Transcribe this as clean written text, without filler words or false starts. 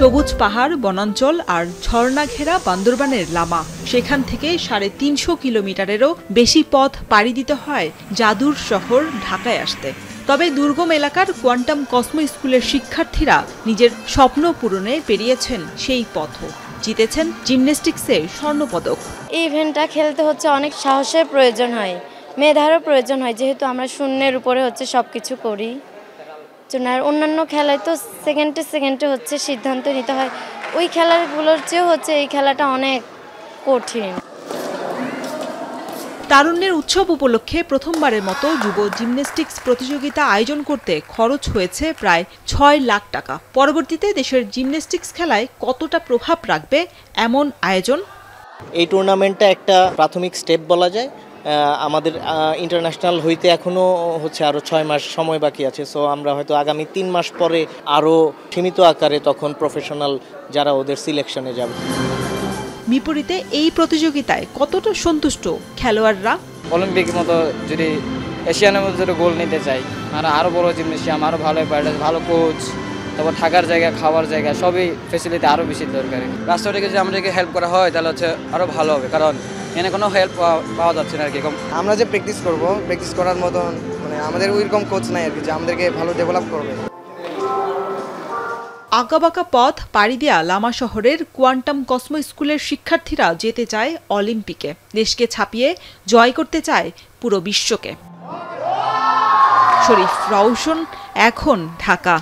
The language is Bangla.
সবুজ পাহাড়, বনাঞ্চল আর ঝর্ণা ঘেরা বান্দরবানের লামা। সেখান থেকে ৩৫০ কিলোমিটারেরও বেশি পথ পাড়ি দিতে হয় জাদুর শহর ঢাকায় আসতে। তবে দুর্গম এলাকার কোয়ান্টাম কসমো স্কুলের শিক্ষার্থীরা নিজের স্বপ্ন পূরণে পেরিয়েছেন সেই পথও। জিতেছেন জিমন্যাস্টিক্সে স্বর্ণপদক। এই ইভেন্টটা খেলতে হচ্ছে অনেক সাহসের প্রয়োজন হয়, মেধারও প্রয়োজন হয়, যেহেতু আমরা শূন্যের উপরে সবকিছু করি। আর অন্যান্য খেলায় তো সেকেন্ডে সেকেন্ডে সিদ্ধান্ত নিতে হয়, ওই খেলাগুলোর চেয়েও এই খেলাটা অনেক কঠিন। তারুণ্যের উৎসব উপলক্ষে প্রথমবারের মতো যুব জিমন্যাস্টিক্স প্রতিযোগিতা আয়োজন করতে খরচ হয়েছে প্রায় ৬ লাখ টাকা। পরবর্তীতে দেশের জিমন্যাস্টিক্স খেলায় কতটা প্রভাব রাখবে এমন আয়োজন? এই টুর্নামেন্টটা একটা প্রাথমিক স্টেপ বলা যায়। আমাদের ইন্টারন্যাশনাল হইতে এখনও আরও ৬ মাস সময় বাকি আছে। সো আমরা হয়তো আগামী ৩ মাস পরে আরও সীমিত আকারে তখন প্রফেশনাল যারা ওদের সিলেকশনে যাবে। বিপরীতে এই প্রতিযোগিতায় কতটা সন্তুষ্ট খেলোয়াড়রা? অলিম্পিকের মতো যদি এশিয়ানের মধ্যে যদি গোল নিতে চাই, আরও বড় জিমনেশিয়াম, আরও ভালো ভালো কোচ, তারপর থাকার জায়গা, খাওয়ার জায়গা, সবই ফেসিলিটি আরও বেশি দরকারি। রাষ্ট্র থেকে যদি আমাদেরকে হেল্প করা হয় তাহলে আরও ভালো হবে, কারণ এখানে কোনো হেল্প পাওয়া যাচ্ছে না আর কি। আমরা যে প্র্যাকটিস করব, প্র্যাকটিস করার মতন আমাদের ওইরকম কোচ নাই আর কি, যে আমাদেরকে ভালো ডেভেলপ করবে। আঁকাবাঁকা পথ পাড়ি দেয়া লামা শহরের কোয়ান্টাম কসমো স্কুলের শিক্ষার্থীরা যেতে চায় অলিম্পিকে। দেশকে ছাপিয়ে জয় করতে চায় পুরো বিশ্বকে। শরীফ রওশন, এখন ঢাকা।